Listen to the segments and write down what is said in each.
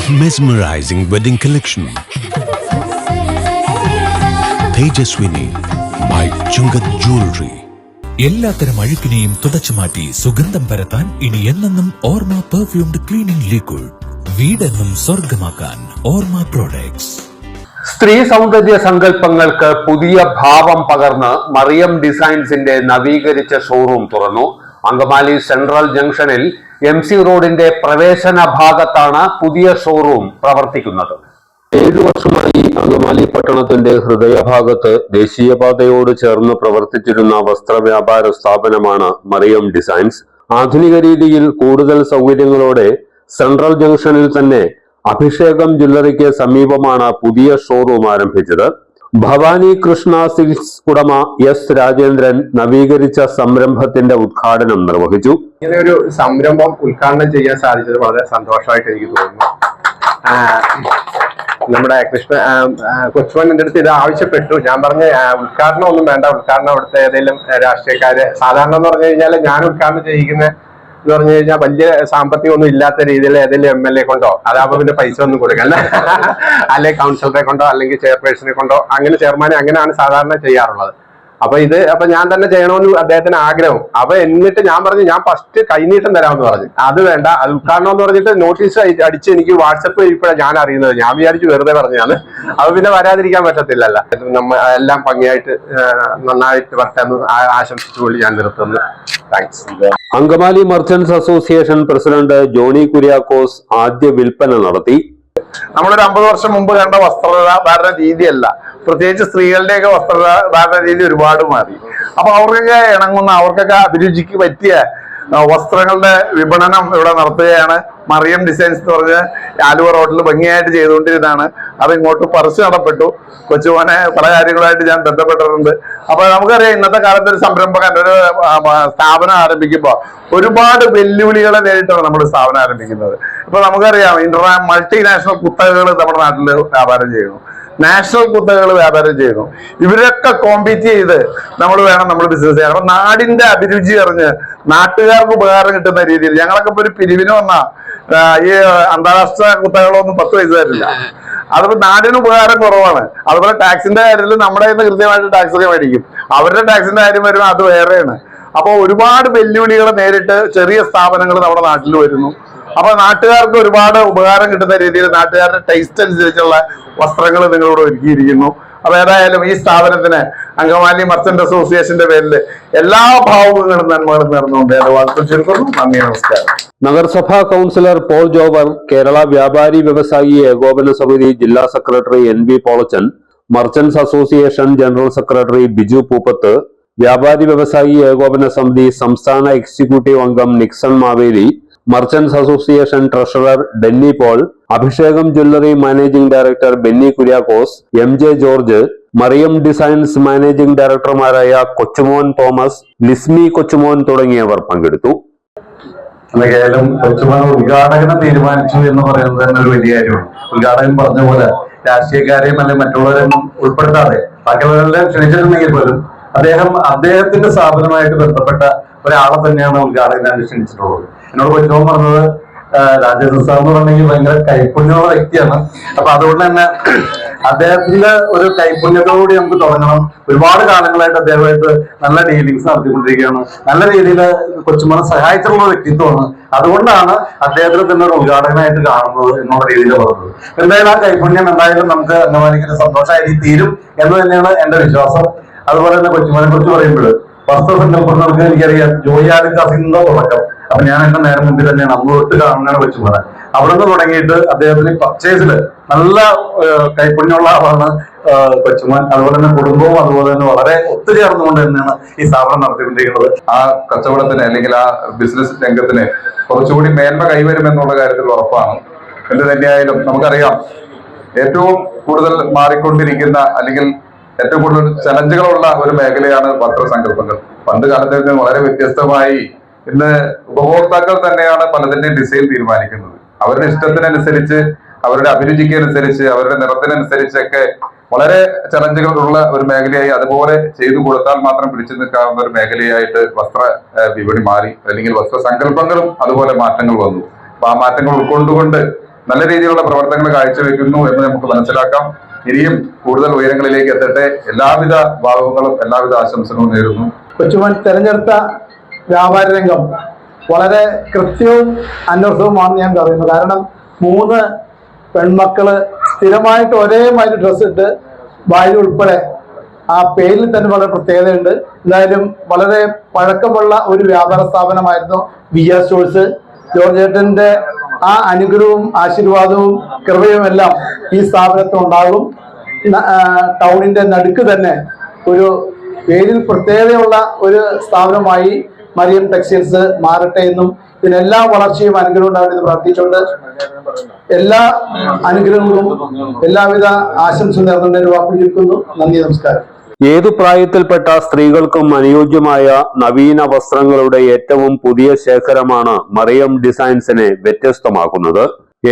Mesmerizing wedding collection. Tejaswini by Chungat Jewelry. എല്ലാത്തരം അഴുക്കിനെയും തുടച്ചുമാറ്റി സുഗന്ധം പരത്താൻ ഇനി എന്നെന്നും ഓർമ്മ പെർഫ്യൂംഡ് ക്ലീനിംഗ് ലിക്വിഡ്. വീടെന്നും സ്വർഗമാക്കാൻ ഓർമ്മ പ്രോഡക്ട്സ്. സ്ത്രീ സൗന്ദര്യ സങ്കല്പങ്ങൾക്ക് പുതിയ ഭാവം പകർന്ന് മറിയം ഡിസൈൻസിന്റെ നവീകരിച്ച ഷോറൂം തുറന്നു. അങ്കമാലി സെൻട്രൽ ജംഗ്ഷനിൽ MC റോഡിന്റെ പ്രവേശന ഭാഗത്താണ് പുതിയ ഷോറൂം പ്രവർത്തിക്കുന്നത്. 7 വർഷമായി അങ്കമാലി പട്ടണത്തിന്റെ ഹൃദയഭാഗത്ത് ദേശീയപാതയോട് ചേർന്ന് പ്രവർത്തിച്ചിരുന്ന വസ്ത്രവ്യാപാര സ്ഥാപനമാണ് മറിയം ഡിസൈൻസ്. ആധുനിക രീതിയിൽ കൂടുതൽ സൗകര്യങ്ങളോടെ സെൻട്രൽ ജംഗ്ഷനിൽ തന്നെ അഭിഷേകം ജ്വല്ലറിക്ക് സമീപമാണ് പുതിയ ഷോറൂം ആരംഭിച്ചത്. ഭവാനി കൃഷ്ണ സിൽക്സ് ഉടമ S. രാജേന്ദ്രൻ നവീകരിച്ച സംരംഭത്തിന്റെ ഉദ്ഘാടനം നിർവഹിച്ചു. ഇങ്ങനെ ഒരു സംരംഭം ഉദ്ഘാടനം ചെയ്യാൻ സാധിച്ചത് വളരെ സന്തോഷമായിട്ട് എനിക്ക് തോന്നുന്നു. നമ്മുടെ കൊച്ചുമോൻ എൻ്റെ അടുത്ത് ഇത് ആവശ്യപ്പെട്ടു. ഞാൻ പറഞ്ഞ ഉദ്ഘാടനം ഒന്നും വേണ്ട, ഉദ്ഘാടനം അവിടുത്തെ ഏതെങ്കിലും രാഷ്ട്രീയക്കാര്, സാധാരണ എന്ന് പറഞ്ഞു കഴിഞ്ഞാൽ ഞാൻ ഉദ്ഘാടനം ചെയ്യിക്കുന്ന എന്ന് പറഞ്ഞു കഴിഞ്ഞാൽ വലിയ സാമ്പത്തികം ഒന്നും ഇല്ലാത്ത രീതിയിൽ ഏതെങ്കിലും MLA കൊണ്ടോ, അതാകുമ്പോ പിന്നെ പൈസ ഒന്നും കൊടുക്കല്ല, അല്ലെങ്കിൽ കൗൺസിലറെ കൊണ്ടോ അല്ലെങ്കിൽ ചെയർപേഴ്സണെ കൊണ്ടോ, അങ്ങനെ ചെയർമാനെ അങ്ങനെയാണ് സാധാരണ ചെയ്യാറുള്ളത്. അപ്പൊ ഞാൻ തന്നെ ചെയ്യണമെന്ന് അദ്ദേഹത്തിന് ആഗ്രഹം. എന്നിട്ട് ഞാൻ പറഞ്ഞു, ഞാൻ ഫസ്റ്റ് കൈനീട്ടം തരാമെന്ന് പറഞ്ഞു. അത് വേണ്ട, അത് ഉദ്ഘാടനം എന്ന് പറഞ്ഞിട്ട് നോട്ടീസ് അടിച്ച് എനിക്ക് വാട്സപ്പ് ഇപ്പോഴാണ് ഞാൻ അറിയുന്നത്. ഞാൻ വിചാരിച്ചു വെറുതെ പറഞ്ഞാണ്. അത് പിന്നെ വരാതിരിക്കാൻ പറ്റത്തില്ലല്ലോ. എല്ലാം ഭംഗിയായിട്ട് നന്നായിട്ട് വരട്ടെന്ന് ആശംസിച്ചുകൊണ്ട് ഞാൻ നിർത്തുന്നു. Thanks. Angamaly merchants association president Johny Kuriakose ആദ്യ വിൽപ്പന നടത്തി. നമ്മളൊരു 50 വർഷം മുമ്പ് കണ്ട വസ്ത്രധാരണ രീതിയല്ല, പ്രത്യേകിച്ച് സ്ത്രീകളുടെയൊക്കെ വസ്ത്രധാരണ രീതി ഒരുപാട് മാറി. അപ്പൊ അവർക്കൊക്കെ ഇണങ്ങുന്ന, അവർക്കൊക്കെ അഭിരുചിക്ക് പറ്റിയ വസ്ത്രങ്ങളുടെ വിപണനം ഇവിടെ നടത്തുകയാണ് മറിയം ഡിസൈൻസ് എന്ന് പറഞ്ഞ് ആലുവ റോഡിൽ ഭംഗിയായിട്ട് ചെയ്തുകൊണ്ടിരുന്നതാണ്. അത് ഇങ്ങോട്ട് പറിച്ചു നടപ്പെട്ടു. കൊച്ചുമോനെ പല കാര്യങ്ങളായിട്ട് ഞാൻ ബന്ധപ്പെട്ടിട്ടുണ്ട്. അപ്പൊ നമുക്കറിയാം, ഇന്നത്തെ കാലത്ത് ഒരു സംരംഭകൻ ഒരു സ്ഥാപനം ആരംഭിക്കുമ്പോൾ ഒരുപാട് വെല്ലുവിളികളെ നേരിട്ടാണ് നമ്മൾ സ്ഥാപനം ആരംഭിക്കുന്നത്. ഇപ്പൊ നമുക്കറിയാം, മൾട്ടിനാഷണൽ കുത്തകകൾ നമ്മുടെ നാട്ടിൽ വ്യാപാരം ചെയ്യുന്നു, നാഷണൽ കുത്തകകൾ വ്യാപാരം ചെയ്യുന്നു. ഇവരൊക്കെ കോമ്പീറ്റ് ചെയ്ത് നമ്മൾ ബിസിനസ് ചെയ്യാൻ. അപ്പൊ നാടിന്റെ അഭിരുചി അറിഞ്ഞ് നാട്ടുകാർക്ക് ഉപകാരം കിട്ടുന്ന രീതിയിൽ ഞങ്ങളൊക്കെ ഇപ്പൊ ഒരു പിരിവിന് വന്നാ ഈ അന്താരാഷ്ട്ര കുത്തകളൊന്നും 10 പൈസ തരില്ല. അതിപ്പോ നാടിന് ഉപകാരം കുറവാണ്. അതുപോലെ ടാക്സിന്റെ കാര്യത്തിൽ നമ്മുടെ കയ്യിൽ നിന്ന് കൃത്യമായിട്ട് ടാക്സ് ഒക്കെ മേടിക്കും. അവരുടെ ടാക്സിന്റെ കാര്യം വരുമ്പോൾ അത് വേറെയാണ്. അപ്പൊ ഒരുപാട് വെല്ലുവിളികൾ നേരിട്ട് ചെറിയ സ്ഥാപനങ്ങൾ നമ്മുടെ നാട്ടിൽ വരുന്നു. അപ്പൊ നാട്ടുകാർക്ക് ഒരുപാട് ഉപകാരം കിട്ടുന്ന രീതിയിൽ നാട്ടുകാരുടെ ടേസ്റ്റ് അനുസരിച്ചുള്ള വസ്ത്രങ്ങൾ നിങ്ങളോട് ഒരുക്കിയിരിക്കുന്നു. അപ്പൊ ഏതായാലും ഈ സ്ഥാപനത്തിന് അങ്കമാലി മർച്ചന്റ് അസോസിയേഷന്റെ പേരിൽ എല്ലാ ഭാവുകങ്ങളും നന്മകളും നേർന്നുകൊണ്ട് നന്ദി, നമസ്കാരം. നഗരസഭാ കൗൺസിലർ പോൾ ജോബർ, കേരള വ്യാപാരി വ്യവസായി ഏകോപന സമിതി ജില്ലാ secretary NV Polachan, merchants association general secretary Biju Pooppath, വ്യാപാരി വ്യവസായി ഏകോപന സമിതി സംസ്ഥാന എക്സിക്യൂട്ടീവ് അംഗം Nixon Maveli, merchants association treasurer Denny Paul, Abhishekam jewellery managing director Benny Kuriakose, MJ George, Mariyam designs managing ഡയറക്ടർമാരായ കൊച്ചുമോൻ തോമസ്, ലിസ്മി കൊച്ചുമോൻ തുടങ്ങിയവർ പങ്കെടുത്തു. എന്തായാലും കൊച്ചുമോൻ ഉദ്ഘാടകനെ തീരുമാനിച്ചു എന്ന് പറയുന്നത് തന്നെ ഒരു വലിയ കാര്യമാണ്. ഉദ്ഘാടകൻ പറഞ്ഞ പോലെ രാഷ്ട്രീയക്കാരെയും അല്ലെങ്കിൽ മറ്റുള്ളവരെയൊന്നും ഉൾപ്പെടുത്താതെ ബാക്കിയുള്ളവരെല്ലാം ക്ഷണിച്ചിട്ടുണ്ടെങ്കിൽ പോലും അദ്ദേഹത്തിന്റെ സ്ഥാപനമായിട്ട് ബന്ധപ്പെട്ട ഒരാളെ തന്നെയാണ് ഉദ്ഘാടകനായി ക്ഷണിച്ചിട്ടുള്ളത്. എന്നോട് കൊച്ചുമോൻ പറഞ്ഞത് രാജേന്ദ്ര സാർ എന്ന് പറഞ്ഞെങ്കിൽ ഭയങ്കര കൈപ്പുണ്യമുള്ള വ്യക്തിയാണ്. അപ്പൊ അതുകൊണ്ട് തന്നെ അദ്ദേഹത്തിന്റെ ഒരു കൈപ്പുണ്യത്തോടുകൂടി നമുക്ക് തുടങ്ങണം. ഒരുപാട് കാലങ്ങളായിട്ട് അദ്ദേഹമായിട്ട് നല്ല ഡീലിങ്സ് നടത്തിക്കൊണ്ടിരിക്കുകയാണ്. നല്ല രീതിയിൽ കൊച്ചുമോനെ സഹായിച്ചിട്ടുള്ള വ്യക്തിത്വമാണ്. അതുകൊണ്ടാണ് അദ്ദേഹത്തിന് തന്നെ ഒരു ഉദ്ഘാടകനായിട്ട് കാണുന്നത് എന്നുള്ള രീതിയിൽ പറഞ്ഞത്. എന്തായാലും ആ കൈപ്പുണ്യം എന്തായാലും നമുക്ക് അംഗമാലിക്ക് സന്തോഷമായി തീരും എന്ന് തന്നെയാണ് എന്റെ വിശ്വാസം. അതുപോലെ തന്നെ കൊച്ചുമോനെ കുറിച്ച് പറയുമ്പോൾ വസ്ത്രസങ്കല്പം നമുക്ക് എനിക്കറിയാം, ജോയിയാലിന്റെ തുടക്കം. അപ്പൊ ഞാൻ എന്റെ നേരം മുമ്പിൽ തന്നെയാണ് അന്ന് തൊട്ട് കാണുന്നതാണ് കൊച്ചുമോനെ. അവിടെ നിന്ന് തുടങ്ങിയിട്ട് അദ്ദേഹത്തിന് പർച്ചേസിൽ നല്ല കൈപ്പുണ്യമുള്ള ആളാണ് കൊച്ചുമോൻ. അതുപോലെ തന്നെ കുടുംബവും അതുപോലെ തന്നെ വളരെ ഒത്തുചേർന്നുകൊണ്ട് തന്നെയാണ് ഈ സ്ഥാപനം നടത്തിക്കൊണ്ടിരിക്കുന്നത്. ആ കച്ചവടത്തിന് അല്ലെങ്കിൽ ആ ബിസിനസ് രംഗത്തിന് കുറച്ചുകൂടി മേന്മ കൈവരുമെന്നുള്ള കാര്യത്തിൽ ഉറപ്പാണ്. എന്ത് തന്നെയായാലും നമുക്കറിയാം, ഏറ്റവും കൂടുതൽ മാറിക്കൊണ്ടിരിക്കുന്ന അല്ലെങ്കിൽ ഏറ്റവും കൂടുതൽ ചലഞ്ചുകളുള്ള ഒരു മേഖലയാണ് വസ്ത്രസങ്കല്പങ്ങൾ. പണ്ട് കാലത്തേക്ക് വളരെ വ്യത്യസ്തമായി ഇന്ന് ഉപഭോക്താക്കൾ തന്നെയാണ് പലതിന്റെയും ഡിസൈൻ തീരുമാനിക്കുന്നത്. അവരുടെ ഇഷ്ടത്തിനനുസരിച്ച്, അവരുടെ അഭിരുചിക്ക് അനുസരിച്ച്, അവരുടെ നിറത്തിനനുസരിച്ചൊക്കെ വളരെ ചലഞ്ചുകളുള്ള ഒരു മേഖലയായി, അതുപോലെ ചെയ്തു കൊടുത്താൽ മാത്രം പിടിച്ചു നിൽക്കാവുന്ന ഒരു മേഖലയായിട്ട് വസ്ത്ര വിപണി മാറി. അല്ലെങ്കിൽ വസ്ത്ര സങ്കല്പങ്ങളും അതുപോലെ മാറ്റങ്ങൾ വന്നു. അപ്പൊ ആ മാറ്റങ്ങൾ ഉൾക്കൊണ്ടുകൊണ്ട് നല്ല രീതിയിലുള്ള പ്രവർത്തനങ്ങൾ കാഴ്ചവെക്കുന്നു എന്ന് നമുക്ക് മനസ്സിലാക്കാം. ഇനിയും കൂടുതൽ ഉയരങ്ങളിലേക്ക് എത്തട്ടെ. എല്ലാവിധ ഭാവങ്ങളും എല്ലാവിധ ആശംസകളും നേരുന്നു. കൊച്ചുമോൻ തെരഞ്ഞെടുത്ത വ്യാപാര രംഗം വളരെ കൃത്യവും അന്വർത്ഥവുമാണെന്ന് ഞാൻ പറയുന്നു. കാരണം 3 പെൺമക്കള് സ്ഥിരമായിട്ട് ഒരേമാതിരി ഡ്രസ്സ് ഇട്ട് ഭാര്യ ഉൾപ്പെടെ ആ പേരിൽ തന്നെ വളരെ പ്രത്യേകതയുണ്ട്. എന്തായാലും വളരെ പഴക്കമുള്ള ഒരു വ്യാപാര സ്ഥാപനമായിരുന്നു വിയ സ്റ്റോഴ്സ്. ജോർജ് ഏട്ടന്റെ ആ അനുഗ്രഹവും ആശീർവാദവും കൃപയും എല്ലാം ഈ സ്ഥാപനത്തിൽ ഉണ്ടാകും. ടൗണിന്റെ നടുക്ക് തന്നെ ഒരു പേരിൽ പ്രത്യേകതയുള്ള ഒരു സ്ഥാപനമായി മറിയം ടെക്സ്റ്റൈൽസ് മാറട്ടെ എന്നും ഇതിനെല്ലാ വളർച്ചയും അനുഗ്രഹവും ഉണ്ടാകട്ടെ പ്രാർത്ഥിച്ചുകൊണ്ട് എല്ലാ അനുഗ്രഹങ്ങളും എല്ലാവിധ ആശംസ നേർന്നുകൊണ്ട് വാക്കുകൾ നിൽക്കുന്നു. നന്ദി, നമസ്കാരം. ഏതു പ്രായത്തിൽപ്പെട്ട സ്ത്രീകൾക്കും അനുയോജ്യമായ നവീന വസ്ത്രങ്ങളുടെ ഏറ്റവും പുതിയ ശേഖരമാണ് മറിയം ഡിസൈൻസിനെ വ്യത്യസ്തമാക്കുന്നത്.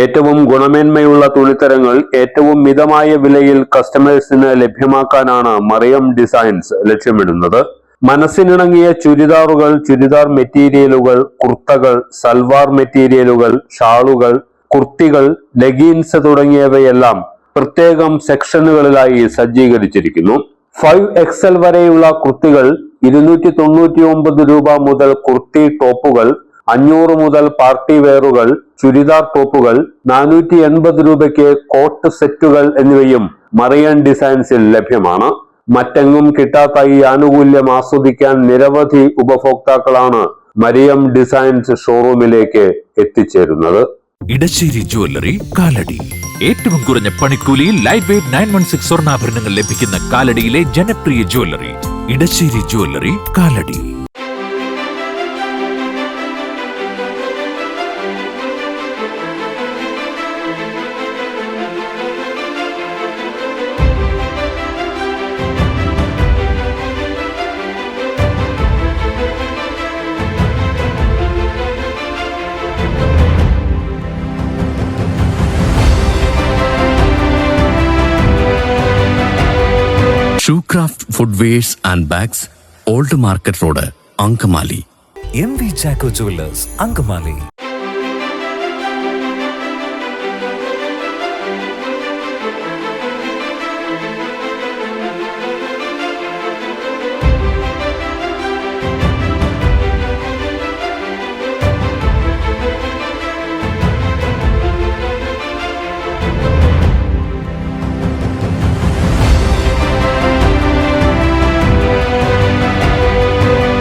ഏറ്റവും ഗുണമേന്മയുള്ള തുണിത്തരങ്ങൾ ഏറ്റവും മിതമായ വിലയിൽ കസ്റ്റമേഴ്സിന് ലഭ്യമാക്കാനാണ് മറിയം ഡിസൈൻസ് ലക്ഷ്യമിടുന്നത്. മനസ്സിനിണങ്ങിയ ചുരിദാറുകൾ, ചുരിദാർ മെറ്റീരിയലുകൾ, കുർത്തകൾ, സൽവാർ മെറ്റീരിയലുകൾ, ഷാളുകൾ, കുർത്തികൾ, ലെഗിൻസ് തുടങ്ങിയവയെല്ലാം പ്രത്യേകം സെക്ഷനുകളിലായി സജ്ജീകരിച്ചിരിക്കുന്നു. 5XL വരെയുള്ള കുർത്തികൾ 299 രൂപ മുതൽ കുർത്തി ടോപ്പുകൾ, 500 മുതൽ പാർട്ടി വെയറുകൾ, ചുരിദാർ ടോപ്പുകൾ, 480 രൂപയ്ക്ക് കോട്ട് സെറ്റുകൾ എന്നിവയും മറിയം ഡിസൈൻസിൽ ലഭ്യമാണ്. മറ്റെങ്ങും കിട്ടാത്ത ഈ ആനുകൂല്യം ആസ്വദിക്കാൻ നിരവധി ഉപഭോക്താക്കളാണ് മറിയം ഡിസൈൻസ് ഷോറൂമിലേക്ക് എത്തിച്ചേരുന്നത്. ഇടശ്ശേരി ജ്വല്ലറി, കാലടി. ഏറ്റവും കുറഞ്ഞ പണിക്കൂലിയിൽ ലൈറ്റ് വെയ്റ്റ് 916 സ്വർണ്ണാഭരണങ്ങൾ ലഭിക്കുന്ന കാലടിയിലെ ജനപ്രിയ jewellery Edassery jewellery, Kalady. Shoecraft footwears and bags, old market road, Angamaly. MV Chacko Jewellers, Angamali.